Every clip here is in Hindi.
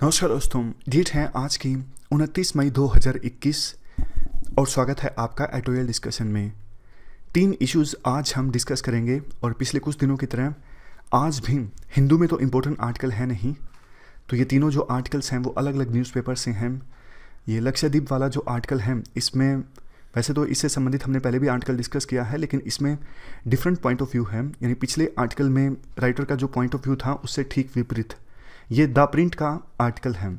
नमस्कार दोस्तों, डेट है आज की 29 मई 2021 और स्वागत है आपका एडिटोरियल डिस्कशन में। 3 इश्यूज़ आज हम डिस्कस करेंगे और पिछले कुछ दिनों की तरह आज भी हिंदू में तो इम्पोर्टेंट आर्टिकल है नहीं, तो ये तीनों जो आर्टिकल्स हैं वो अलग अलग न्यूज़पेपर से हैं। ये लक्षद्वीप वाला जो आर्टिकल है इसमें वैसे तो इससे संबंधित हमने पहले भी आर्टिकल डिस्कस किया है, लेकिन इसमें डिफरेंट पॉइंट ऑफ व्यू है। यानी पिछले आर्टिकल में राइटर का जो पॉइंट ऑफ व्यू था उससे ठीक विपरीत ये द प्रिंट का आर्टिकल है।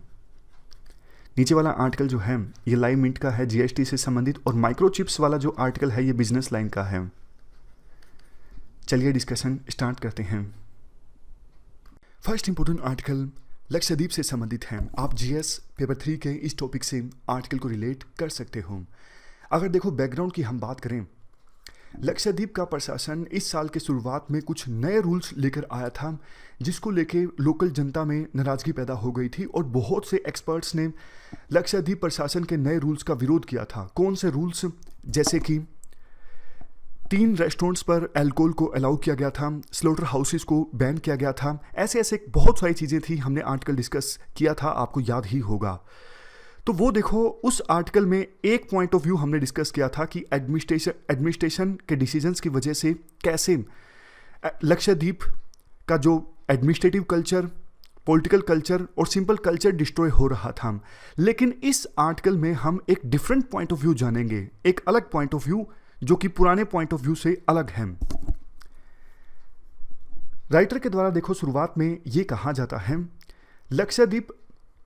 नीचे वाला आर्टिकल जो है ये लाइव मिंट का है, जीएसटी से संबंधित, और माइक्रोचिप्स वाला जो आर्टिकल है ये बिजनेस लाइन का है। चलिए डिस्कशन स्टार्ट करते हैं। फर्स्ट इंपोर्टेंट आर्टिकल लक्षद्वीप से संबंधित है। आप जीएस पेपर 3 के इस टॉपिक से आर्टिकल को रिलेट कर सकते हो। अगर देखो बैकग्राउंड की हम बात करें, लक्षद्वीप का प्रशासन इस साल के शुरुआत में कुछ नए रूल्स लेकर आया था जिसको लेके लोकल जनता में नाराजगी पैदा हो गई थी और बहुत से एक्सपर्ट्स ने लक्षद्वीप प्रशासन के नए रूल्स का विरोध किया था। कौन से रूल्स? जैसे कि 3 रेस्टोरेंट्स पर अल्कोहल को अलाउ किया गया था, स्लॉटर हाउसेस को बैन किया गया था, ऐसे ऐसे बहुत सारी चीज़ें थी। हमने आर्टिकल डिस्कस किया था, आपको याद ही होगा। तो वो देखो, उस आर्टिकल में एक पॉइंट ऑफ व्यू हमने डिस्कस किया था कि एडमिनिस्ट्रेशन के डिसीजंस की वजह से कैसे लक्षद्वीप का जो एडमिनिस्ट्रेटिव कल्चर, पॉलिटिकल कल्चर और सिंपल कल्चर डिस्ट्रॉय हो रहा था। लेकिन इस आर्टिकल में हम एक डिफरेंट पॉइंट ऑफ व्यू जानेंगे, एक अलग पॉइंट ऑफ व्यू जो कि पुराने पॉइंट ऑफ व्यू से अलग है। राइटर के द्वारा देखो शुरुआत में ये कहा जाता है लक्षद्वीप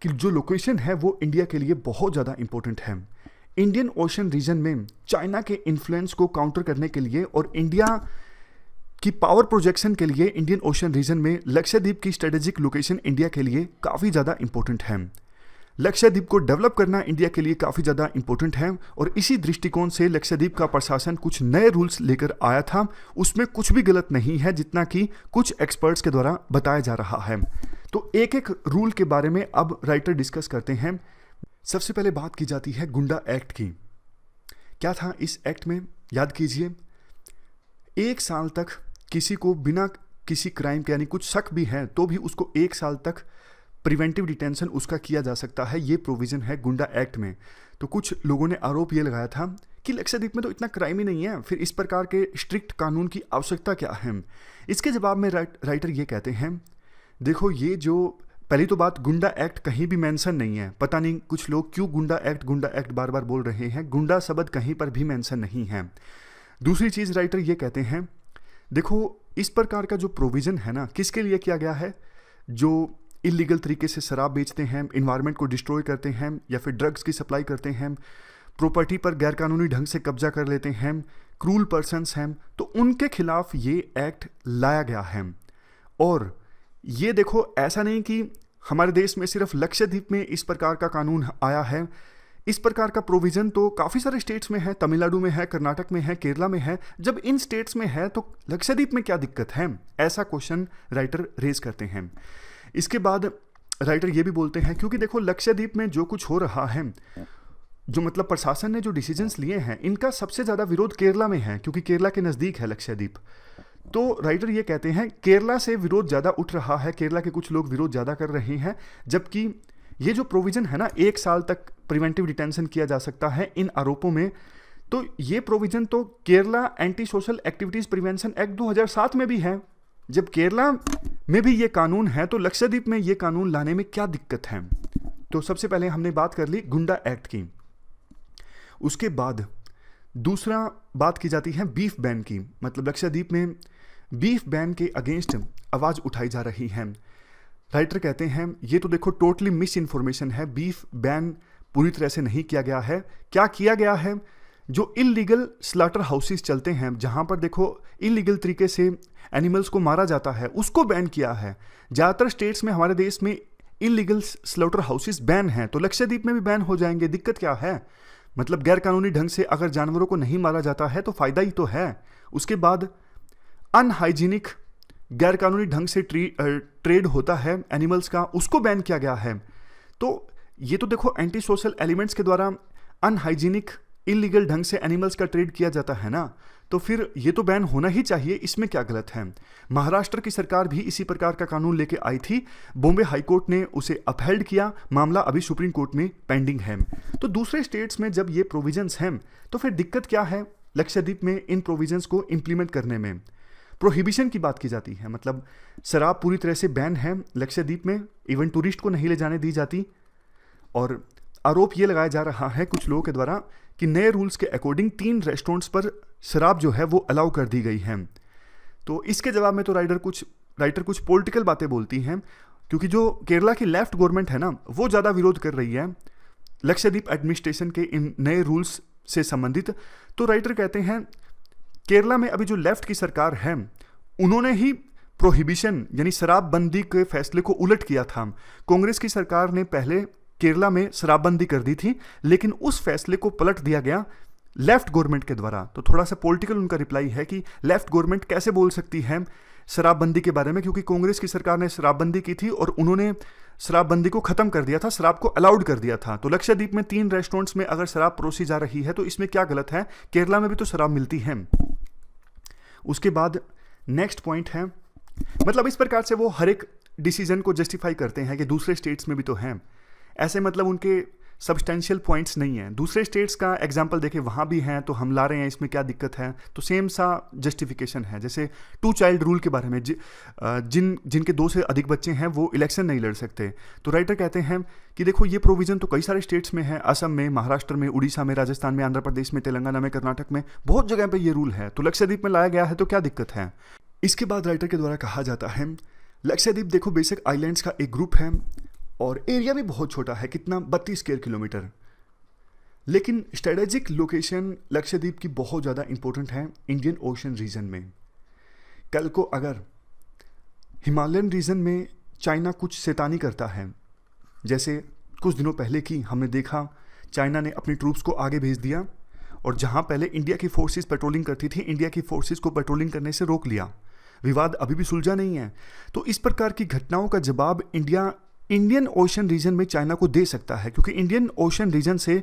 कि जो लोकेशन है वो इंडिया के लिए बहुत ज़्यादा इंपॉर्टेंट है। इंडियन ओशन रीजन में चाइना के इन्फ्लुएंस को काउंटर करने के लिए और इंडिया की पावर प्रोजेक्शन के लिए इंडियन ओशन रीजन में लक्षद्वीप की स्ट्रेटेजिक लोकेशन इंडिया के लिए काफ़ी ज़्यादा इंपॉर्टेंट है। लक्षद्वीप को डेवलप करना इंडिया के लिए काफ़ी ज़्यादा इंपॉर्टेंट है और इसी दृष्टिकोण से लक्षद्वीप का प्रशासन कुछ नए रूल्स लेकर आया था। उसमें कुछ भी गलत नहीं है जितना कि कुछ एक्सपर्ट्स के द्वारा बताया जा रहा है। तो एक एक रूल के बारे में अब राइटर डिस्कस करते हैं। सबसे पहले बात की जाती है गुंडा एक्ट की। क्या था इस एक्ट में? याद कीजिए, 1 साल तक किसी को बिना किसी क्राइम के, यानी कुछ शक भी है तो भी उसको 1 साल तक प्रिवेंटिव डिटेंशन उसका किया जा सकता है। ये प्रोविजन है गुंडा एक्ट में। तो कुछ लोगों ने आरोप ये लगाया था कि लक्षद्वीप में तो इतना क्राइम ही नहीं है, फिर इस प्रकार के स्ट्रिक्ट कानून की आवश्यकता क्या है? इसके जवाब में राइटर ये कहते हैं, देखो ये जो पहली तो बात, गुंडा एक्ट कहीं भी मेंशन नहीं है। पता नहीं कुछ लोग क्यों गुंडा एक्ट बार बार बोल रहे हैं। गुंडा शब्द कहीं पर भी मेंशन नहीं है। दूसरी चीज़ राइटर ये कहते हैं, देखो इस प्रकार का जो प्रोविज़न है ना, किसके लिए किया गया है? जो इलीगल तरीके से शराब बेचते हैं, इन्वायरमेंट को डिस्ट्रॉय करते हैं या फिर ड्रग्स की सप्लाई करते हैं, प्रॉपर्टी पर गैरकानूनी ढंग से कब्जा कर लेते हैं, क्रूल पर्सन्स हैं, तो उनके खिलाफ ये एक्ट लाया गया है। और ये देखो, ऐसा नहीं कि हमारे देश में सिर्फ लक्षद्वीप में इस प्रकार का कानून आया है। इस प्रकार का प्रोविज़न तो काफ़ी सारे स्टेट्स में है, तमिलनाडु में है, कर्नाटक में है, केरला में है। जब इन स्टेट्स में है तो लक्षद्वीप में क्या दिक्कत है? ऐसा क्वेश्चन राइटर रेज करते हैं। इसके बाद राइटर ये भी बोलते हैं, क्योंकि देखो लक्षद्वीप में जो कुछ हो रहा है, जो मतलब प्रशासन ने जो डिसीजंस लिए हैं, इनका सबसे ज़्यादा विरोध केरला में है, क्योंकि केरला के नज़दीक है लक्षद्वीप। तो राइटर ये कहते हैं केरला से विरोध ज़्यादा उठ रहा है, केरला के कुछ लोग विरोध ज़्यादा कर रहे हैं। जबकि ये जो प्रोविज़न है ना, 1 साल तक प्रिवेंटिव डिटेंशन किया जा सकता है इन आरोपों में, तो ये प्रोविज़न तो Kerala anti social activities prevention act 2007 में भी है। जब केरला में भी ये कानून है तो लक्षद्वीप में ये कानून लाने में क्या दिक्कत है? तो सबसे पहले हमने बात कर ली गुंडा एक्ट की। उसके बाद दूसरा बात की जाती है बीफ बैन की। मतलब लक्षद्वीप में बीफ बैन के अगेंस्ट आवाज़ उठाई जा रही है। राइटर कहते हैं ये तो देखो टोटली मिस इन्फॉर्मेशन है। बीफ बैन पूरी तरह से नहीं किया गया है। क्या किया गया है? जो इलीगल स्लॉटर हाउसेस चलते हैं, जहाँ पर देखो इलीगल तरीके से एनिमल्स को मारा जाता है, उसको बैन किया है। ज़्यादातर स्टेट्स में हमारे देश में इलीगल स्लॉटर हाउसेस बैन हैं, तो लक्षद्वीप में भी बैन हो जाएंगे। दिक्कत क्या है? मतलब गैरकानूनी ढंग से अगर जानवरों को नहीं मारा जाता है तो फ़ायदा ही तो है। उसके बाद अनहाइजीनिक, गैरकानूनी ढंग से ट्रेड होता है एनिमल्स का, उसको बैन किया गया है। तो ये तो देखो एंटी सोशल एलिमेंट्स के द्वारा अनहाइजीनिक, इलीगल ढंग से एनिमल्स का ट्रेड किया जाता है ना। तो फिर ये तो बैन होना ही चाहिए, इसमें क्या गलत है। महाराष्ट्र की सरकार भी इसी प्रकार का कानून लेके आई थी, बॉम्बे हाईकोर्ट ने उसे अपहेल्ड किया, मामला अभी सुप्रीम कोर्ट में पेंडिंग है। तो दूसरे स्टेट्स में जब ये प्रोविजंस हैं तो फिर दिक्कत क्या है लक्षद्वीप में इन प्रोविजंस को इम्प्लीमेंट करने में। प्रोहिबिशन की बात की जाती है, मतलब शराब पूरी तरह से बैन है लक्षद्वीप में, इवन टूरिस्ट को नहीं ले जाने दी जाती। और आरोप ये लगाया जा रहा है कुछ लोगों के द्वारा कि नए रूल्स के अकॉर्डिंग 3 रेस्टोरेंट्स पर शराब जो है वो अलाउ कर दी गई है। तो इसके जवाब में तो राइटर कुछ पॉलिटिकल बातें बोलती हैं, क्योंकि जो केरला की लेफ्ट गवर्नमेंट है ना, वो ज़्यादा विरोध कर रही है लक्षद्वीप एडमिनिस्ट्रेशन के इन नए रूल्स से संबंधित। तो राइटर कहते हैं केरला में अभी जो लेफ्ट की सरकार है उन्होंने ही प्रोहिबिशन यानी शराबबंदी के फैसले को उलट किया था। कांग्रेस की सरकार ने पहले केरला में शराबबंदी कर दी थी, लेकिन उस फैसले को पलट दिया गया लेफ्ट गवर्नमेंट के द्वारा। तो थोड़ा सा पॉलिटिकल उनका रिप्लाई है कि लेफ्ट गवर्नमेंट कैसे बोल सकती है शराबबंदी के बारे में, क्योंकि कांग्रेस की सरकार ने शराबबंदी की थी और उन्होंने शराबबंदी को खत्म कर दिया था, शराब को अलाउड कर दिया था। तो लक्षद्वीप में 3 रेस्टोरेंट्स में अगर शराब परोसी जा रही है तो इसमें क्या गलत है, केरला में भी तो शराब मिलती है। उसके बाद नेक्स्ट पॉइंट है, मतलब इस प्रकार से वो हर एक डिसीजन को जस्टिफाई करते हैं कि दूसरे स्टेट्स में भी तो हैं, ऐसे मतलब उनके सब्सटेंशियल पॉइंट्स नहीं हैं। दूसरे स्टेट्स का एग्जांपल देखें, वहाँ भी हैं तो हम ला रहे हैं, इसमें क्या दिक्कत है। तो सेम सा जस्टिफिकेशन है। जैसे 2 चाइल्ड रूल के बारे में, जिनके 2 से अधिक बच्चे हैं वो इलेक्शन नहीं लड़ सकते। तो राइटर कहते हैं कि देखो ये प्रोविज़न तो कई सारे स्टेट्स में है, असम में, महाराष्ट्र में, उड़ीसा में, राजस्थान में, आंध्र प्रदेश में, तेलंगाना में, कर्नाटक में, बहुत जगह पर ये रूल है। तो लक्षद्वीप में लाया गया है तो क्या दिक्कत है। इसके बाद राइटर के द्वारा कहा जाता है लक्षद्वीप देखो बेसिक आइलैंड्स का एक ग्रुप है और एरिया भी बहुत छोटा है, कितना 32 स्क्वायर किलोमीटर, लेकिन स्ट्रेटेजिक लोकेशन लक्षद्वीप की बहुत ज़्यादा इंपॉर्टेंट है इंडियन ओशन रीजन में। कल को अगर हिमालयन रीजन में चाइना कुछ शैतानी करता है, जैसे कुछ दिनों पहले की हमने देखा चाइना ने अपनी ट्रूप्स को आगे भेज दिया और जहां पहले इंडिया की फोर्सेस पेट्रोलिंग करती थी, इंडिया की फोर्सेस को पेट्रोलिंग करने से रोक लिया, विवाद अभी भी सुलझा नहीं है। तो इस प्रकार की घटनाओं का जवाब इंडियन ओशन रीजन में चाइना को दे सकता है, क्योंकि इंडियन ओशन रीजन से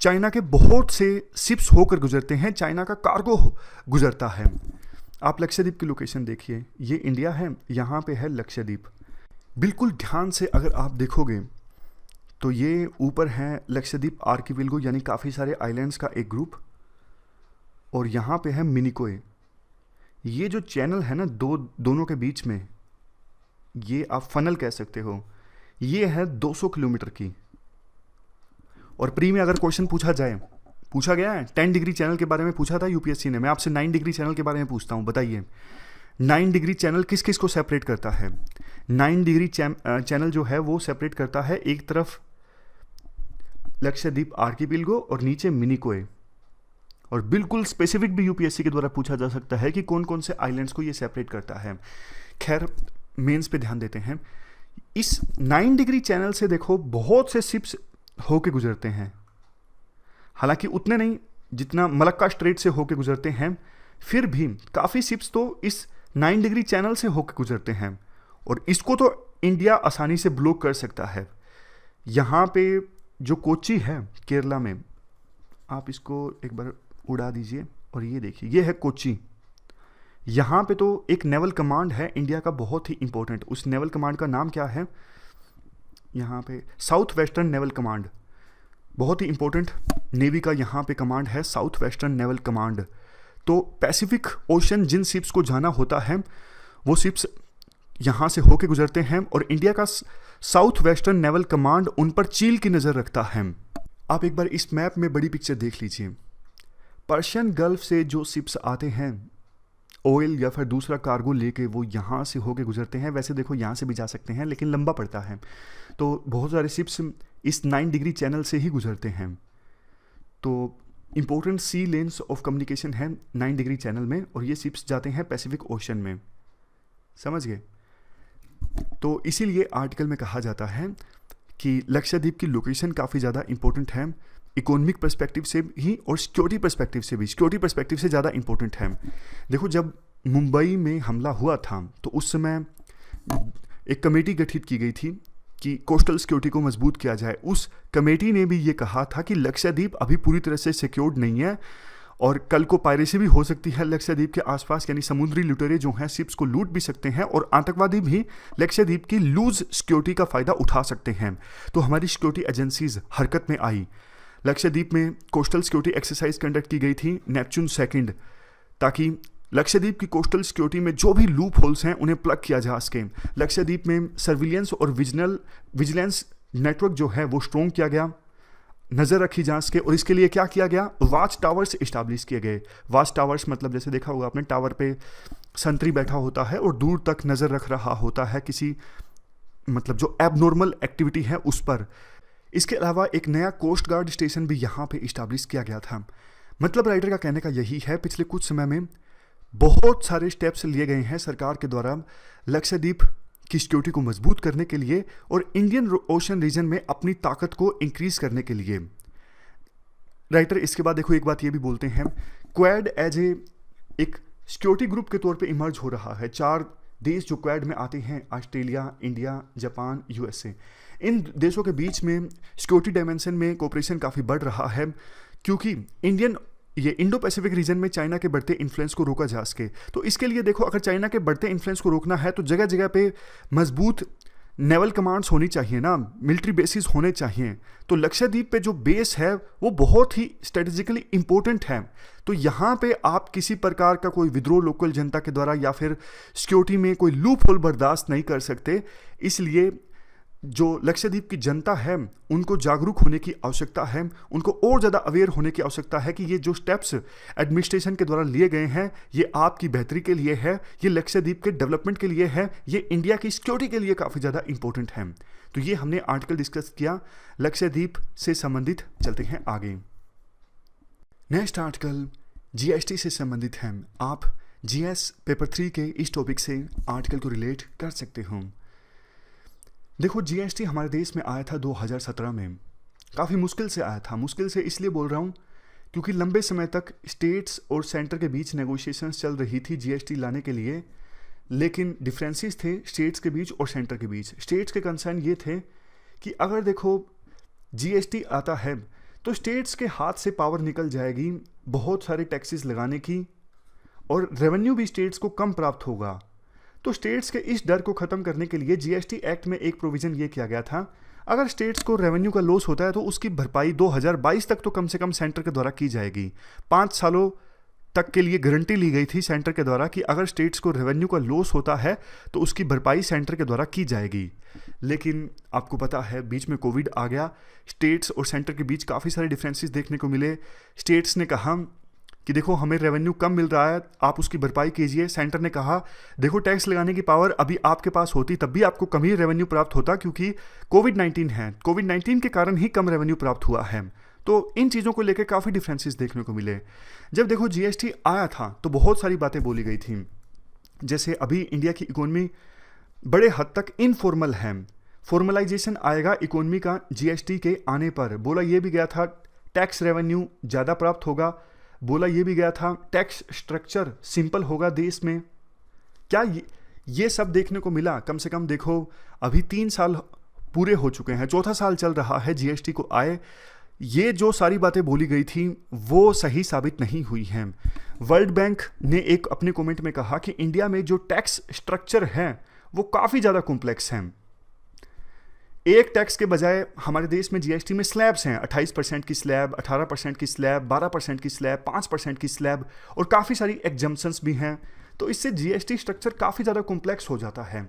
चाइना के बहुत से शिप्स होकर गुजरते हैं, चाइना का कार्गो गुजरता है। आप लक्षद्वीप की लोकेशन देखिए, ये इंडिया है, यहाँ पे है लक्षद्वीप। बिल्कुल ध्यान से अगर आप देखोगे तो ये ऊपर है लक्षद्वीप आर्किपिएलागो, यानी काफ़ी सारे आइलैंड्स का एक ग्रुप, और यहाँ पे है मिनिकोय। ये जो चैनल है ना दोनों के बीच में, ये आप फनल कह सकते हो, ये है 200 किलोमीटर की। और प्री में अगर क्वेश्चन पूछा गया है 10 डिग्री चैनल के बारे में पूछा था यूपीएससी ने, मैं आपसे 9 डिग्री चैनल के बारे में पूछता हूँ, बताइए 9 डिग्री चैनल किस किस को सेपरेट करता है। 9 डिग्री चैनल जो है वो सेपरेट करता है एक तरफ लक्षद्वीप आर्किपिएलागो और नीचे मिनिकोय। और बिल्कुल स्पेसिफिक भी यूपीएससी के द्वारा पूछा जा सकता है कि कौन कौन से आइलैंड्स को ये सेपरेट करता है। खैर मेंस पे ध्यान देते हैं। इस 9 डिग्री चैनल से देखो बहुत से शिप्स होके गुजरते हैं, हालांकि उतने नहीं जितना मलक्का स्ट्रेट से होके गुजरते हैं, फिर भी काफ़ी शिप्स तो इस 9 डिग्री चैनल से होके गुजरते हैं और इसको तो इंडिया आसानी से ब्लॉक कर सकता है। यहाँ पे जो कोच्चि है केरला में, आप इसको एक बार उड़ा दीजिए और ये देखिए, ये है कोच्चि। यहाँ पे तो एक नेवल कमांड है इंडिया का बहुत ही इंपॉर्टेंट, उस नेवल कमांड का नाम क्या है, यहाँ पे साउथ वेस्टर्न नेवल कमांड, बहुत ही इंपॉर्टेंट नेवी का यहाँ पे कमांड है साउथ वेस्टर्न नेवल कमांड। तो पैसिफिक ओशन जिन शिप्स को जाना होता है वो शिप्स यहाँ से होके गुजरते हैं और इंडिया का साउथ वेस्टर्न नेवल कमांड उन पर चील की नज़र रखता है। आप एक बार इस मैप में बड़ी पिक्चर देख लीजिए, पर्शियन गल्फ से जो शिप्स आते हैं ऑयल या फिर दूसरा कार्गो लेके, वो यहाँ से होके गुजरते हैं। वैसे देखो यहाँ से भी जा सकते हैं लेकिन लंबा पड़ता है, तो बहुत सारे शिप्स इस 9 डिग्री चैनल से ही गुजरते हैं। तो important sea lanes of communication है 9 डिग्री चैनल में और ये शिप्स जाते हैं पैसिफिक ओशन में, समझ गए। तो इसीलिए आर्टिकल में कहा जाता है कि लक्षद्वीप की लोकेशन काफ़ी ज़्यादा इंपॉर्टेंट है, इकोनॉमिक पर्सपेक्टिव से ही और सिक्योरिटी पर्सपेक्टिव से भी, सिक्योरिटी पर्सपेक्टिव से ज़्यादा इंपॉर्टेंट है। देखो जब मुंबई में हमला हुआ था तो उस समय एक कमेटी गठित की गई थी कि कोस्टल सिक्योरिटी को मजबूत किया जाए। उस कमेटी ने भी ये कहा था कि लक्षद्वीप अभी पूरी तरह से सिक्योर्ड नहीं है और कल को पायरेसी भी हो सकती है लक्षद्वीप के आसपास, यानी समुद्री लुटेरे जो हैं शिप्स को लूट भी सकते हैं और आतंकवादी भी लक्षद्वीप की लूज सिक्योरिटी का फ़ायदा उठा सकते हैं। तो हमारी सिक्योरिटी एजेंसीज हरकत में आई। लक्षद्वीप में कोस्टल सिक्योरिटी एक्सरसाइज कंडक्ट की गई थी नेपच्यून सेकंड, ताकि लक्षद्वीप की कोस्टल सिक्योरिटी में जो भी लूप होल्स हैं उन्हें प्लग किया जा सके। लक्षद्वीप में सर्विलियंस और विजिलेंस नेटवर्क जो है वो स्ट्रॉन्ग किया गया, नज़र रखी जा सके। और इसके लिए क्या किया गया, वाच टावर्स इस्टेब्लिश किए गए। वाच टावर्स मतलब जैसे देखा होगा आपने, टावर पे संतरी बैठा होता है और दूर तक नज़र रख रहा होता है किसी मतलब जो एबनॉर्मल एक्टिविटी है उस पर। इसके अलावा एक नया कोस्ट गार्ड स्टेशन भी यहाँ पे इस्टेब्लिश किया गया था। मतलब राइटर का कहने का यही है, पिछले कुछ समय में बहुत सारे स्टेप्स लिए गए हैं सरकार के द्वारा लक्षद्वीप की सिक्योरिटी को मजबूत करने के लिए और इंडियन ओशन रीजन में अपनी ताकत को इंक्रीज करने के लिए। राइटर इसके बाद देखो एक बात ये भी बोलते हैं, क्वाड एज एक सिक्योरिटी ग्रुप के तौर पे इमर्ज हो रहा है। 4 देश जो क्वाड में आते हैं, ऑस्ट्रेलिया, इंडिया, जापान, यूएसए, इन देशों के बीच में सिक्योरिटी डायमेंशन में कोऑपरेशन काफ़ी बढ़ रहा है, क्योंकि ये इंडो पैसिफिक रीजन में चाइना के बढ़ते इन्फ्लुएंस को रोका जा सके। तो इसके लिए देखो, अगर चाइना के बढ़ते इन्फ्लुएंस को रोकना है तो जगह जगह पे मजबूत नेवल कमांड्स होनी चाहिए ना, मिलिट्री बेसिस होने चाहिए। तो लक्षद्वीप पे जो बेस है वो बहुत ही स्ट्रेटेजिकली इंपॉर्टेंट है। तो यहाँ पे आप किसी प्रकार का कोई विद्रोह लोकल जनता के द्वारा या फिर सिक्योरिटी में कोई लूप होल बर्दाश्त नहीं कर सकते। इसलिए जो लक्षद्वीप की जनता है उनको जागरूक होने की आवश्यकता है, उनको और ज़्यादा अवेयर होने की आवश्यकता है कि ये जो स्टेप्स एडमिनिस्ट्रेशन के द्वारा लिए गए हैं ये आपकी बेहतरी के लिए है, ये लक्षद्वीप के डेवलपमेंट के लिए है, ये इंडिया की सिक्योरिटी के लिए काफ़ी ज़्यादा इंपॉर्टेंट है। तो ये हमने आर्टिकल डिस्कस किया लक्षद्वीप से संबंधित। चलते हैं आगे। नेक्स्ट आर्टिकल जीएसटी से संबंधित है। आप जीएस पेपर 3 के इस टॉपिक से आर्टिकल को रिलेट कर सकते हो। देखो, जीएसटी हमारे देश में आया था 2017 में। काफ़ी मुश्किल से आया था। मुश्किल से इसलिए बोल रहा हूँ क्योंकि लंबे समय तक स्टेट्स और सेंटर के बीच नेगोशिएशंस चल रही थी जीएसटी लाने के लिए, लेकिन डिफरेंसेस थे स्टेट्स के बीच और सेंटर के बीच। स्टेट्स के कंसर्न ये थे कि अगर देखो जीएसटी आता है तो स्टेट्स के हाथ से पावर निकल जाएगी बहुत सारे टैक्सेस लगाने की और रेवेन्यू भी स्टेट्स को कम प्राप्त होगा। तो स्टेट्स के इस डर को ख़त्म करने के लिए जीएसटी एक्ट में एक प्रोविज़न ये किया गया था, अगर स्टेट्स को रेवेन्यू का लॉस होता है तो उसकी भरपाई 2022 तक तो कम से कम सेंटर के द्वारा की जाएगी। 5 सालों तक के लिए गारंटी ली गई थी सेंटर के द्वारा कि अगर स्टेट्स को रेवेन्यू का लॉस होता है तो उसकी भरपाई सेंटर के द्वारा की जाएगी। लेकिन आपको पता है बीच में कोविड आ गया, स्टेट्स और सेंटर के बीच काफ़ी सारे डिफरेंसेस देखने को मिले। स्टेट्स ने कहा कि देखो हमें रेवेन्यू कम मिल रहा है, आप उसकी भरपाई कीजिए। सेंटर ने कहा देखो टैक्स लगाने की पावर अभी आपके पास होती तब भी आपको कम ही रेवेन्यू प्राप्त होता, क्योंकि कोविड-19 है, कोविड-19 के कारण ही कम रेवेन्यू प्राप्त हुआ है। तो इन चीज़ों को लेकर काफ़ी डिफरेंसेस देखने को मिले। जब देखो जीएसटी आया था तो बहुत सारी बातें बोली गई थी, जैसे अभी इंडिया की इकोनॉमी बड़े हद तक इनफॉर्मल है, फॉर्मलाइजेशन आएगा इकोनॉमी का जीएसटी के आने पर। बोला ये भी गया था टैक्स रेवेन्यू ज़्यादा प्राप्त होगा, बोला ये भी गया था टैक्स स्ट्रक्चर सिंपल होगा देश में। क्या ये सब देखने को मिला? कम से कम देखो अभी 3 साल पूरे हो चुके हैं, 4था साल चल रहा है जीएसटी को आए। ये जो सारी बातें बोली गई थी वो सही साबित नहीं हुई हैं। वर्ल्ड बैंक ने एक अपने कमेंट में कहा कि इंडिया में जो टैक्स स्ट्रक्चर है वो काफ़ी ज़्यादा कॉम्प्लेक्स हैं। एक टैक्स के बजाय हमारे देश में जीएसटी में स्लैब्स हैं, 28% की स्लैब, 18% की स्लैब, 12% की स्लैब, 5% की स्लैब और काफ़ी सारी एग्जम्पशंस भी हैं। तो इससे जीएसटी स्ट्रक्चर काफ़ी ज़्यादा कॉम्प्लेक्स हो जाता है।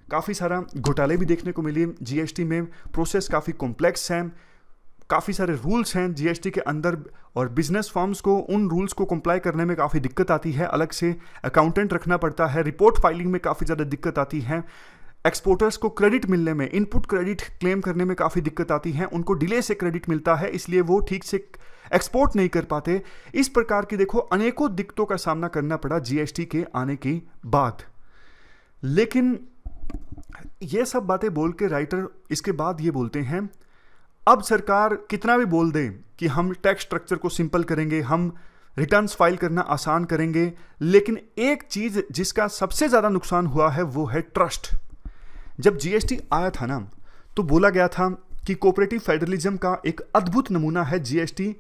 काफ़ी सारा घोटाले भी देखने को मिले जीएसटी में, प्रोसेस काफ़ी कॉम्प्लेक्स हैं, काफ़ी सारे रूल्स हैं जीएसटी के अंदर और बिजनेस फर्म्स को उन रूल्स को कंप्लाई करने में काफ़ी दिक्कत आती है, अलग से अकाउंटेंट रखना पड़ता है, रिपोर्ट फाइलिंग में काफ़ी ज़्यादा दिक्कत आती है, एक्सपोर्टर्स को क्रेडिट मिलने में, इनपुट क्रेडिट क्लेम करने में काफ़ी दिक्कत आती है, उनको डिले से क्रेडिट मिलता है इसलिए वो ठीक से एक्सपोर्ट नहीं कर पाते। इस प्रकार की देखो अनेकों दिक्कतों का सामना करना पड़ा जीएसटी के आने के बाद। लेकिन ये सब बातें बोल के राइटर इसके बाद ये बोलते हैं अब सरकार कितना भी बोल दे कि हम टैक्स स्ट्रक्चर को सिंपल करेंगे, हम रिटर्न्स फाइल करना आसान करेंगे, लेकिन एक चीज़ जिसका सबसे ज़्यादा नुकसान हुआ है वो है ट्रस्ट। जब जीएसटी आया था ना तो बोला गया था कि कोऑपरेटिव फेडरलिज्म का एक अद्भुत नमूना है जीएसटी,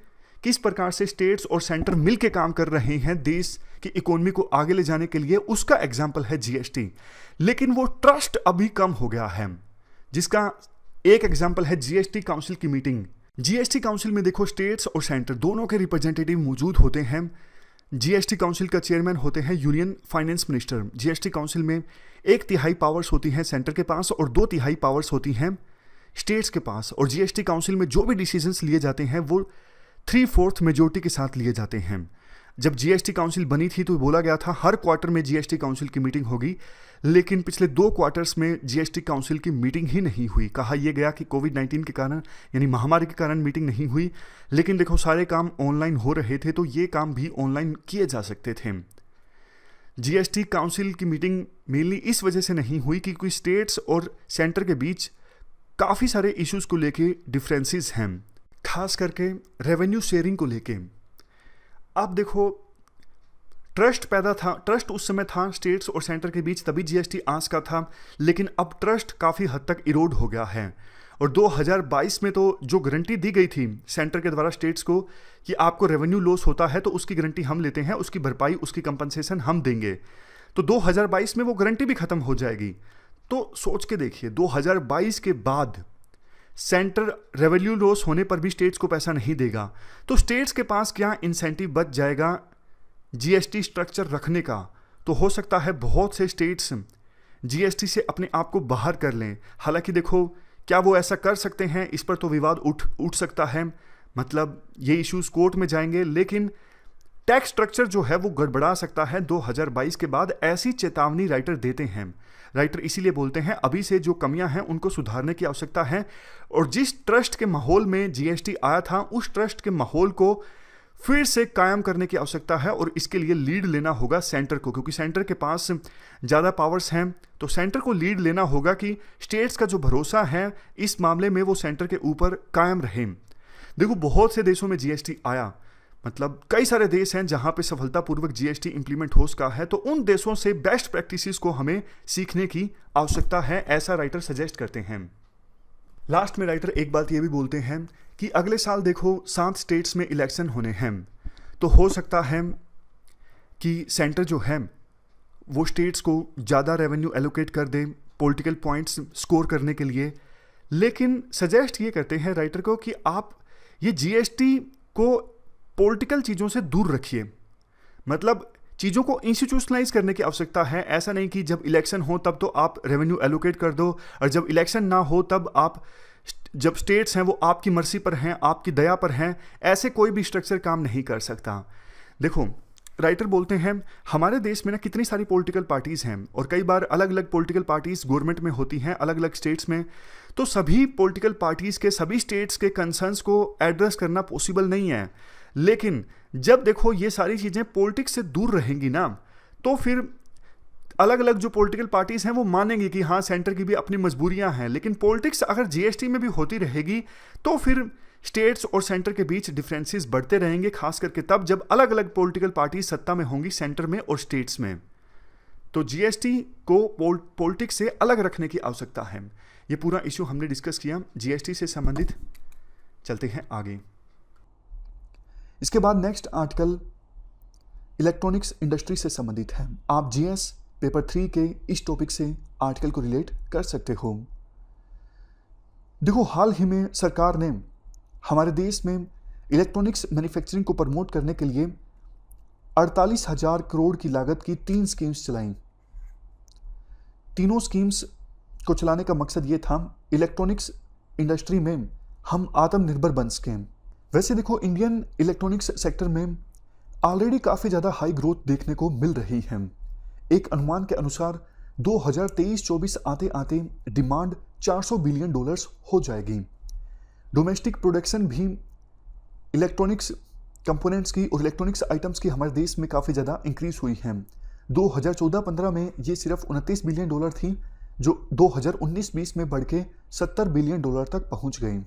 किस प्रकार से स्टेट्स और सेंटर मिलके काम कर रहे हैं देश की इकोनॉमी को आगे ले जाने के लिए, उसका एग्जाम्पल है जीएसटी। लेकिन वो ट्रस्ट अभी कम हो गया है, जिसका एक एग्जाम्पल है जीएसटी काउंसिल की मीटिंग। जीएसटी काउंसिल में देखो स्टेट्स और सेंटर दोनों के रिप्रेजेंटेटिव मौजूद होते हैं। जीएसटी काउंसिल का चेयरमैन होते हैं union finance minister. GST council में 1/3 पावर्स होती हैं सेंटर के पास और 2/3 पावर्स होती हैं स्टेट्स के पास। और जीएसटी काउंसिल में जो भी डिसीजंस लिए जाते हैं वो 3/4 मेजोरिटी के साथ लिए जाते हैं। जब जीएसटी काउंसिल बनी थी तो बोला गया था हर क्वार्टर में जीएसटी काउंसिल की मीटिंग होगी, लेकिन पिछले 2 क्वार्टर्स में जीएसटी काउंसिल की मीटिंग ही नहीं हुई। कहा यह गया कि कोविड-19 के कारण, यानी महामारी के कारण मीटिंग नहीं हुई, लेकिन देखो सारे काम ऑनलाइन हो रहे थे तो ये काम भी ऑनलाइन किए जा सकते थे। जीएसटी काउंसिल की मीटिंग मेनली इस वजह से नहीं हुई क्योंकि स्टेट्स और सेंटर के बीच काफ़ी सारे इश्यूज को लेके डिफरेंसेस हैं, खास करके रेवेन्यू शेयरिंग को लेके। अब देखो ट्रस्ट उस समय था स्टेट्स और सेंटर के बीच, तभी जीएसटी आज का था, लेकिन अब ट्रस्ट काफ़ी हद तक इरोड हो गया है। और 2022 में तो जो गारंटी दी गई थी सेंटर के द्वारा स्टेट्स को कि आपको रेवेन्यू लॉस होता है तो उसकी गारंटी हम लेते हैं, उसकी भरपाई, उसकी कंपनसेशन हम देंगे, तो 2022 में वो गारंटी भी खत्म हो जाएगी। तो सोच के देखिए 2022 के बाद सेंटर रेवेन्यू लॉस होने पर भी स्टेट्स को पैसा नहीं देगा, तो स्टेट्स के पास क्या इंसेंटिव बच जाएगा जीएसटी स्ट्रक्चर रखने का। तो हो सकता है बहुत से स्टेट्स जीएसटी से अपने आप को बाहर कर लें। हालांकि देखो क्या वो ऐसा कर सकते हैं, इस पर तो विवाद उठ सकता है, मतलब ये इश्यूज कोर्ट में जाएंगे, लेकिन टैक्स स्ट्रक्चर जो है वो गड़बड़ा सकता है 2022 के बाद, ऐसी चेतावनी राइटर देते हैं। राइटर इसीलिए बोलते हैं अभी से जो कमियां हैं उनको सुधारने की आवश्यकता है, और जिस ट्रस्ट के माहौल में जीएसटी आया था उस ट्रस्ट के माहौल को फिर से कायम करने की आवश्यकता है, और इसके लिए लीड लेना होगा सेंटर को, क्योंकि सेंटर के पास ज़्यादा पावर्स हैं। तो सेंटर को लीड लेना होगा कि स्टेट्स का जो भरोसा है इस मामले में वो सेंटर के ऊपर कायम रहे। देखो बहुत से देशों में जीएसटी आया, मतलब कई सारे देश हैं जहां पे सफलतापूर्वक जीएसटी इंप्लीमेंट हो सका है, तो उन देशों से बेस्ट प्रैक्टिसेस को हमें सीखने की आवश्यकता है, ऐसा राइटर सजेस्ट करते हैं। लास्ट में राइटर एक बात ये भी बोलते हैं कि अगले साल देखो 7 स्टेट्स में इलेक्शन होने हैं, तो हो सकता है कि सेंटर जो है वो स्टेट्स को ज़्यादा रेवेन्यू एलोकेट कर दे पॉलिटिकल पॉइंट्स स्कोर करने के लिए, लेकिन सजेस्ट ये करते हैं राइटर को कि आप ये जीएसटी को पॉलिटिकल चीज़ों से दूर रखिए, मतलब चीज़ों को इंस्टीट्यूशनलाइज करने की आवश्यकता है। ऐसा नहीं कि जब इलेक्शन हो तब तो आप रेवेन्यू एलोकेट कर दो, और जब इलेक्शन ना हो तब आप, जब स्टेट्स हैं वो आपकी मर्जी पर हैं, आपकी दया पर हैं, ऐसे कोई भी स्ट्रक्चर काम नहीं कर सकता। देखो राइटर बोलते हैं हमारे देश में ना कितनी सारी पॉलिटिकल पार्टीज़ हैं, और कई बार अलग अलग पॉलिटिकल पार्टीज़ गवर्नमेंट में होती हैं अलग अलग स्टेट्स में, तो सभी पॉलिटिकल पार्टीज़ के सभी स्टेट्स के कंसर्न्स को एड्रेस करना पॉसिबल नहीं है। लेकिन जब देखो ये सारी चीज़ें पॉलिटिक्स से दूर रहेंगी ना, तो फिर अलग अलग जो पॉलिटिकल पार्टीज़ हैं वो मानेंगी कि हाँ सेंटर की भी अपनी मजबूरियां हैं, लेकिन पॉलिटिक्स अगर जीएसटी में भी होती रहेगी तो फिर स्टेट्स और सेंटर के बीच डिफरेंसेस बढ़ते रहेंगे, खास करके तब जब अलग अलग पॉलिटिकल पार्टीज सत्ता में होंगी सेंटर में और स्टेट्स में। तो जीएसटी को पॉलिटिक्स से अलग रखने की आवश्यकता है। ये पूरा इश्यू हमने डिस्कस किया जीएसटी से संबंधित। चलते हैं आगे। इसके बाद नेक्स्ट आर्टिकल इलेक्ट्रॉनिक्स इंडस्ट्री से संबंधित है। आप जीएस पेपर 3 के इस टॉपिक से आर्टिकल को रिलेट कर सकते हो। देखो हाल ही में सरकार ने हमारे देश में इलेक्ट्रॉनिक्स मैन्युफैक्चरिंग को प्रमोट करने के लिए 48,000 करोड़ की लागत की 3 स्कीम्स चलाई। तीनों स्कीम्स को चलाने का मकसद ये था इलेक्ट्रॉनिक्स इंडस्ट्री में हम आत्मनिर्भर बन सकें। वैसे देखो इंडियन इलेक्ट्रॉनिक्स सेक्टर में ऑलरेडी काफ़ी ज़्यादा हाई ग्रोथ देखने को मिल रही है। एक अनुमान के अनुसार 2023-24 आते आते डिमांड $400 बिलियन हो जाएगी। डोमेस्टिक प्रोडक्शन भी इलेक्ट्रॉनिक्स कंपोनेंट्स की और इलेक्ट्रॉनिक्स आइटम्स की हमारे देश में काफ़ी ज़्यादा इंक्रीज हुई है। 2014-15 में ये सिर्फ $29 बिलियन थी, जो 2019-20 में बढ़ के $70 बिलियन तक पहुंच गई।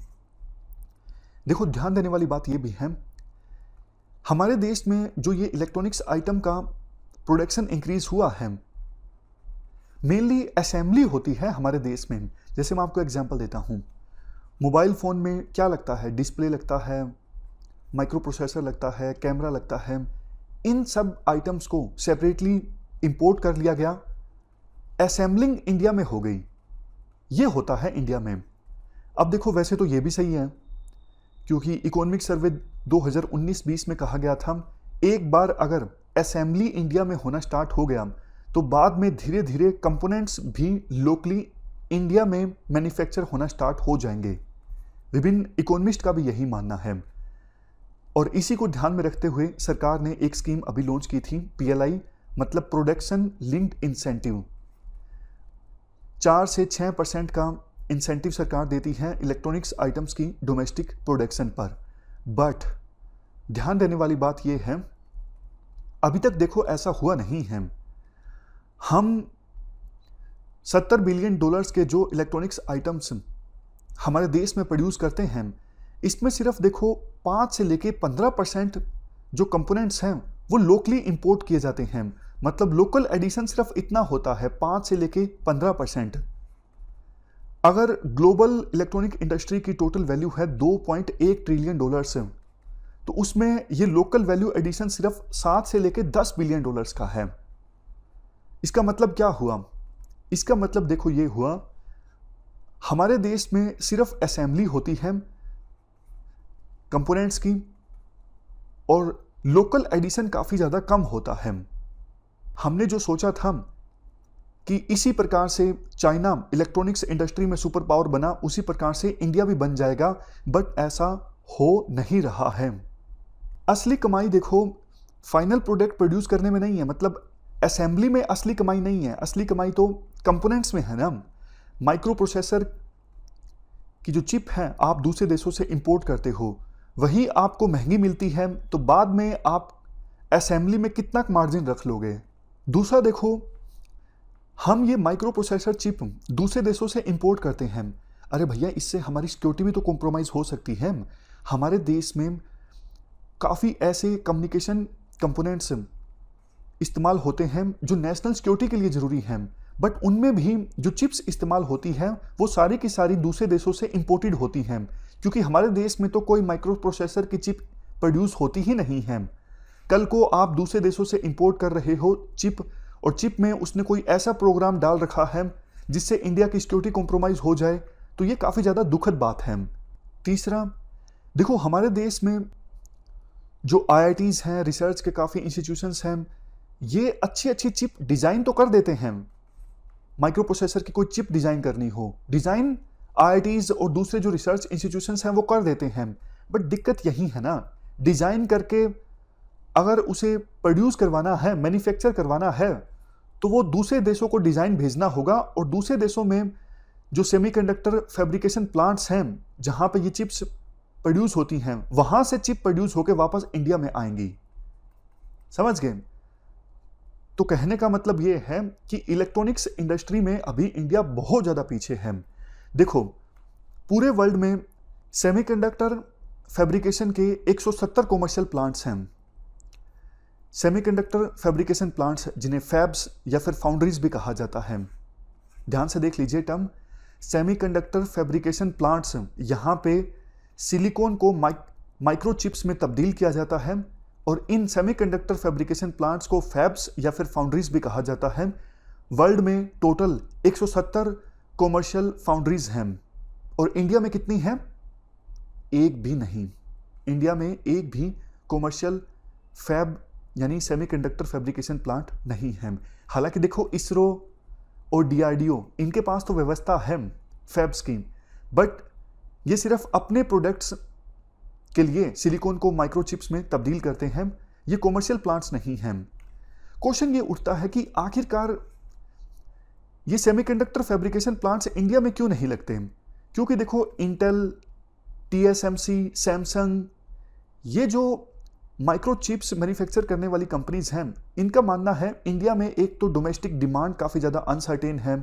देखो ध्यान देने वाली बात ये भी है, हमारे देश में जो ये इलेक्ट्रॉनिक्स आइटम का प्रोडक्शन इंक्रीज हुआ है, मेनली असेंबली होती है हमारे देश में। जैसे मैं आपको एग्जांपल देता हूँ, मोबाइल फ़ोन में क्या लगता है, डिस्प्ले लगता है, माइक्रो प्रोसेसर लगता है, कैमरा लगता है, इन सब आइटम्स को सेपरेटली इंपोर्ट कर लिया गया, असेंबलिंग इंडिया में हो गई। ये होता है इंडिया में। अब देखो वैसे तो ये भी सही है, क्योंकि इकोनॉमिक सर्वे 2019-20 में कहा गया था एक बार अगर असेंबली इंडिया में होना स्टार्ट हो गया तो बाद में धीरे धीरे कंपोनेंट्स भी लोकली इंडिया में मैन्युफैक्चर होना स्टार्ट हो जाएंगे। विभिन्न इकोनॉमिस्ट का भी यही मानना है, और इसी को ध्यान में रखते हुए सरकार ने एक स्कीम अभी लॉन्च की थी, PLI मतलब प्रोडक्शन लिंक्ड इंसेंटिव। 4 से 6% का इंसेंटिव सरकार देती है इलेक्ट्रॉनिक्स आइटम्स की डोमेस्टिक प्रोडक्शन पर। बट ध्यान देने वाली बात यह है, अभी तक देखो ऐसा हुआ नहीं है। हम $70 बिलियन के जो इलेक्ट्रॉनिक्स आइटम्स हमारे देश में प्रोड्यूस करते हैं, इसमें सिर्फ देखो 5 से लेके 15% जो कंपोनेंट्स हैं वो लोकली इंपोर्ट किए जाते हैं। मतलब लोकल एडिशन सिर्फ इतना होता है, 5 से लेके 15%। अगर ग्लोबल इलेक्ट्रॉनिक इंडस्ट्री की टोटल वैल्यू है $2.1 ट्रिलियन तो उसमें ये लोकल वैल्यू एडिशन सिर्फ 7 से लेके $10 बिलियन का है। इसका मतलब क्या हुआ? इसका मतलब देखो ये हुआ, हमारे देश में सिर्फ असेंबली होती है कंपोनेंट्स की और लोकल एडिशन काफी ज्यादा कम होता है। हमने जो सोचा था कि इसी प्रकार से चाइना इलेक्ट्रॉनिक्स इंडस्ट्री में सुपर पावर बना, उसी प्रकार से इंडिया भी बन जाएगा, बट ऐसा हो नहीं रहा है। असली कमाई देखो फाइनल प्रोडक्ट प्रोड्यूस करने में नहीं है, मतलब असेंबली में असली कमाई नहीं है। असली कमाई तो कंपोनेंट्स में है ना। माइक्रो प्रोसेसर की जो चिप है आप दूसरे देशों से इंपोर्ट करते हो, वही आपको महंगी मिलती है, तो बाद में आप असेंबली में कितना मार्जिन रख लोगे। दूसरा देखो, हम ये माइक्रो प्रोसेसर चिप दूसरे देशों से इंपोर्ट करते हैं। अरे भैया, इससे हमारी सिक्योरिटी भी तो कॉम्प्रोमाइज़ हो सकती है। हमारे देश में काफ़ी ऐसे कम्युनिकेशन कंपोनेंट्स इस्तेमाल होते हैं जो नेशनल सिक्योरिटी के लिए ज़रूरी हैं, बट उनमें भी जो चिप्स इस्तेमाल होती हैं वो सारी की सारी दूसरे देशों से इंपोर्टेड होती हैं, क्योंकि हमारे देश में तो कोई माइक्रो प्रोसेसर की चिप प्रोड्यूस होती ही नहीं है। कल को आप दूसरे देशों से इंपोर्ट कर रहे हो चिप, और चिप में उसने कोई ऐसा प्रोग्राम डाल रखा है जिससे इंडिया की सिक्योरिटी कॉम्प्रोमाइज़ हो जाए, तो ये काफ़ी ज़्यादा दुखद बात है। तीसरा देखो, हमारे देश में जो IITs हैं, रिसर्च के काफ़ी इंस्टीट्यूशंस हैं, ये अच्छी अच्छी चिप डिज़ाइन तो कर देते हैं। माइक्रो प्रोसेसर की कोई चिप डिज़ाइन करनी हो, डिज़ाइन IITs और दूसरे जो रिसर्च इंस्टीट्यूशंस हैं वो कर देते हैं। बट दिक्कत यही है ना, डिज़ाइन करके अगर उसे प्रोड्यूस करवाना है, मैन्युफैक्चर करवाना है, तो वो दूसरे देशों को डिज़ाइन भेजना होगा, और दूसरे देशों में जो सेमीकंडक्टर फैब्रिकेशन प्लांट्स हैं जहाँ पे ये चिप्स प्रोड्यूस होती हैं, वहाँ से चिप प्रोड्यूस होकर वापस इंडिया में आएंगी। समझ गए? तो कहने का मतलब ये है कि इलेक्ट्रॉनिक्स इंडस्ट्री में अभी इंडिया बहुत ज़्यादा पीछे है। देखो, पूरे वर्ल्ड में सेमीकंडक्टर फैब्रिकेशन के 170 कॉमर्शियल प्लांट्स हैं। सेमीकंडक्टर फैब्रिकेशन प्लांट्स, जिन्हें फैब्स या फिर फाउंड्रीज भी कहा जाता है। ध्यान से देख लीजिए टर्म, सेमीकंडक्टर फैब्रिकेशन प्लांट्स। यहाँ पे सिलिकॉन को माइक्रो चिप्स में तब्दील किया जाता है, और इन सेमीकंडक्टर फैब्रिकेशन प्लांट्स को फैब्स या फिर फाउंड्रीज भी कहा जाता है। वर्ल्ड में टोटल 170 कॉमर्शियल फाउंड्रीज हैं, और इंडिया में कितनी हैं? एक भी नहीं। इंडिया में एक भी कॉमर्शियल फैब यानी सेमीकंडक्टर फैब्रिकेशन प्लांट नहीं है। हालांकि देखो, इसरो और DRDO इनके पास तो व्यवस्था है फैब्स की, बट ये सिर्फ अपने प्रोडक्ट्स के लिए सिलिकॉन को माइक्रोचिप्स में तब्दील करते हैं। ये कॉमर्शियल प्लांट्स नहीं हैं। क्वेश्चन ये उठता है कि आखिरकार ये सेमीकंडक्टर फैब्रिकेशन प्लांट्स इंडिया में क्यों नहीं लगते? क्योंकि देखो, इंटेल, TSMC, सैमसंग, ये जो माइक्रोचिप्स मैन्युफैक्चर करने वाली कंपनीज हैं, इनका मानना है इंडिया में एक तो डोमेस्टिक डिमांड काफ़ी ज़्यादा अनसर्टेन है,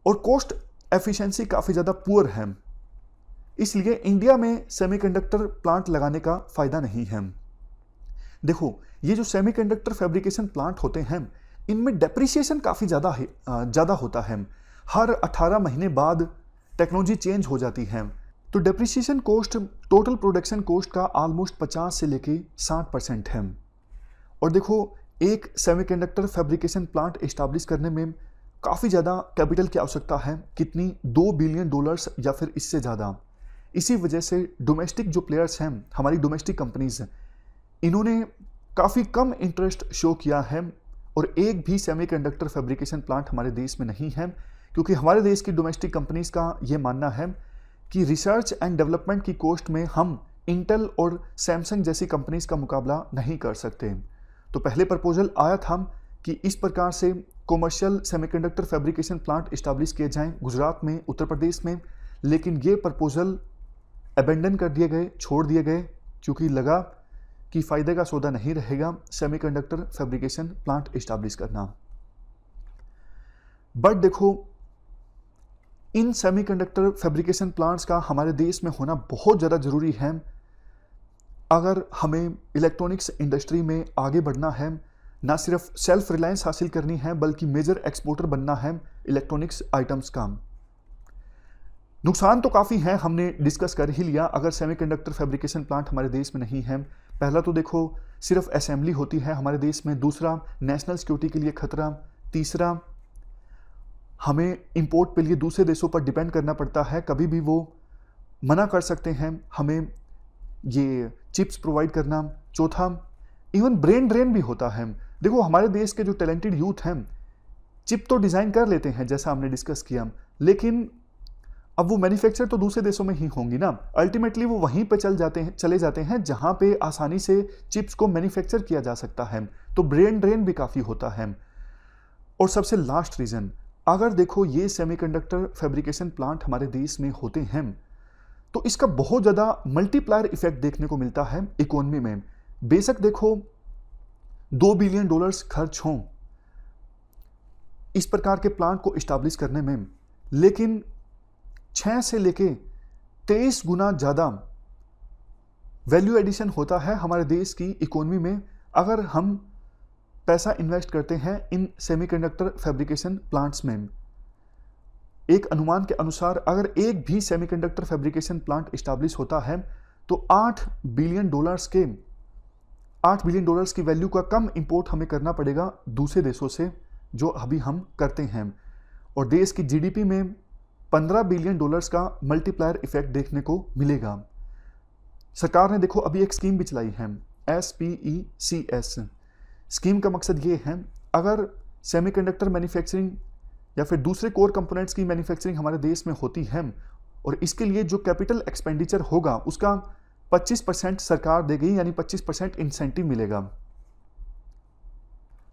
और कॉस्ट एफिशिएंसी काफ़ी ज़्यादा पुअर है। इसलिए इंडिया में सेमीकंडक्टर प्लांट लगाने का फ़ायदा नहीं है। देखो, ये जो सेमीकंडक्टर फैब्रिकेशन प्लांट होते हैं, इनमें डेप्रिसिएशन काफ़ी ज़्यादा होता है। हर 18 महीने बाद टेक्नोलॉजी चेंज हो जाती है, तो depreciation cost total production cost का ऑलमोस्ट 50 से लेके 60% है। और देखो, एक सेमीकंडक्टर फैब्रिकेशन प्लांट इस्टेब्लिश करने में काफ़ी ज़्यादा कैपिटल की आवश्यकता है, कितनी, $2 बिलियन या फिर इससे ज़्यादा। इसी वजह से डोमेस्टिक जो प्लेयर्स हैं, हमारी डोमेस्टिक कंपनीज, इन्होंने काफ़ी कम इंटरेस्ट शो किया है और एक भी सेमीकंडक्टर फैब्रिकेशन प्लांट हमारे देश में नहीं है, क्योंकि हमारे देश की डोमेस्टिक कंपनीज का ये मानना है कि रिसर्च एंड डेवलपमेंट की कॉस्ट में हम इंटेल और सैमसंग जैसी कंपनीज का मुकाबला नहीं कर सकते। तो पहले प्रपोजल आया था कि इस प्रकार से commercial semiconductor fabrication plant establish किए जाएं गुजरात में, उत्तर प्रदेश में, लेकिन ये प्रपोजल अबेंडन कर दिए गए, छोड़ दिए गए, क्योंकि लगा कि फ़ायदे का सौदा नहीं रहेगा सेमीकंडक्टर फैब्रिकेशन प्लांट इस्टेब्लिश करना। बट देखो, इन सेमीकंडक्टर फैब्रिकेशन प्लांट्स का हमारे देश में होना बहुत ज़्यादा ज़रूरी है अगर हमें इलेक्ट्रॉनिक्स इंडस्ट्री में आगे बढ़ना है, ना सिर्फ सेल्फ रिलायंस हासिल करनी है बल्कि मेजर एक्सपोर्टर बनना है इलेक्ट्रॉनिक्स आइटम्स का। नुकसान तो काफ़ी हैं, हमने डिस्कस कर ही लिया अगर सेमीकंडक्टर फैब्रिकेशन प्लांट हमारे देश में नहीं है। पहला तो देखो, सिर्फ असेंबली होती है हमारे देश में, दूसरा नेशनल सिक्योरिटी के लिए खतरा, तीसरा हमें इंपोर्ट के लिए दूसरे देशों पर डिपेंड करना पड़ता है, कभी भी वो मना कर सकते हैं हमें ये चिप्स प्रोवाइड करना, चौथा इवन ब्रेन ड्रेन भी होता है। देखो, हमारे देश के जो टैलेंटेड यूथ हैं चिप तो डिज़ाइन कर लेते हैं जैसा हमने डिस्कस किया, लेकिन अब वो मैन्युफैक्चर तो दूसरे देशों में ही होंगी ना, अल्टीमेटली वो वहीं पे चले जाते हैं जहाँ पे आसानी से चिप्स को मैन्युफैक्चर किया जा सकता है, तो ब्रेन ड्रेन भी काफ़ी होता है। और सबसे लास्ट रीज़न, अगर देखो ये सेमीकंडक्टर फैब्रिकेशन प्लांट हमारे देश में होते हैं तो इसका बहुत ज़्यादा मल्टीप्लायर इफेक्ट देखने को मिलता है इकोनॉमी में। बेशक देखो $2 बिलियन खर्च हों इस प्रकार के प्लांट को इस्टेब्लिश करने में, लेकिन 6 से लेके 23 गुना ज़्यादा वैल्यू एडिशन होता है हमारे देश की इकोनॉमी में अगर हम पैसा इन्वेस्ट करते हैं इन सेमीकंडक्टर फैब्रिकेशन प्लांट्स में। एक अनुमान के अनुसार अगर एक भी सेमीकंडक्टर फैब्रिकेशन प्लांट इस्टेब्लिश होता है तो $8 बिलियन की वैल्यू का कम इंपोर्ट हमें करना पड़ेगा दूसरे देशों से, जो अभी हम करते हैं, और देश की जीडीपी में $15 बिलियन का मल्टीप्लायर इफेक्ट देखने को मिलेगा। सरकार ने देखो अभी एक स्कीम भी चलाई है, SPECS। स्कीम का मकसद ये है, अगर सेमीकंडक्टर मैन्युफैक्चरिंग या फिर दूसरे कोर कंपोनेंट्स की मैन्युफैक्चरिंग हमारे देश में होती है और इसके लिए जो कैपिटल एक्सपेंडिचर होगा उसका 25% सरकार देगी, यानी 25% इंसेंटिव मिलेगा।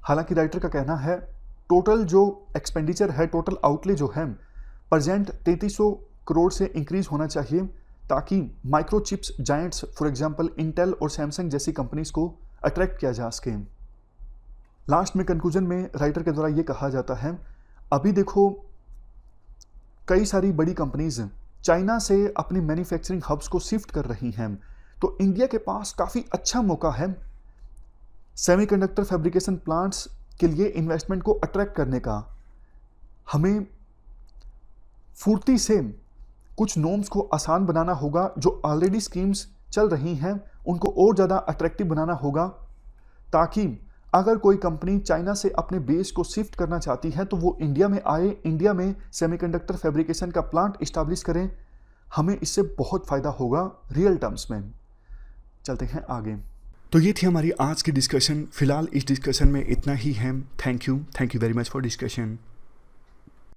हालांकि राइटर का कहना है टोटल जो एक्सपेंडिचर है, टोटल आउटले जो है प्रेजेंट 3300 करोड़ से इंक्रीज होना चाहिए ताकि microchips giants for example Intel और सैमसंग जैसी कंपनीज को अट्रैक्ट किया जा सके। लास्ट में कंक्लूजन में राइटर के द्वारा ये कहा जाता है, अभी देखो कई सारी बड़ी कंपनीज चाइना से अपनी मैन्युफैक्चरिंग हब्स को शिफ्ट कर रही हैं, तो इंडिया के पास काफ़ी अच्छा मौका है सेमीकंडक्टर फैब्रिकेशन प्लांट्स के लिए इन्वेस्टमेंट को अट्रैक्ट करने का। हमें फुर्ती से कुछ नॉर्म्स को आसान बनाना होगा, जो ऑलरेडी स्कीम्स चल रही हैं उनको और ज़्यादा अट्रैक्टिव बनाना होगा, ताकि अगर कोई कंपनी चाइना से अपने बेस को शिफ्ट करना चाहती है तो वो इंडिया में आए, इंडिया में सेमीकंडक्टर फैब्रिकेशन का प्लांट इस्टेब्लिश करें। हमें इससे बहुत फ़ायदा होगा रियल टर्म्स में। चलते हैं आगे। तो ये थी हमारी आज की डिस्कशन। फिलहाल इस डिस्कशन में इतना ही है। Thank you very much for discussion.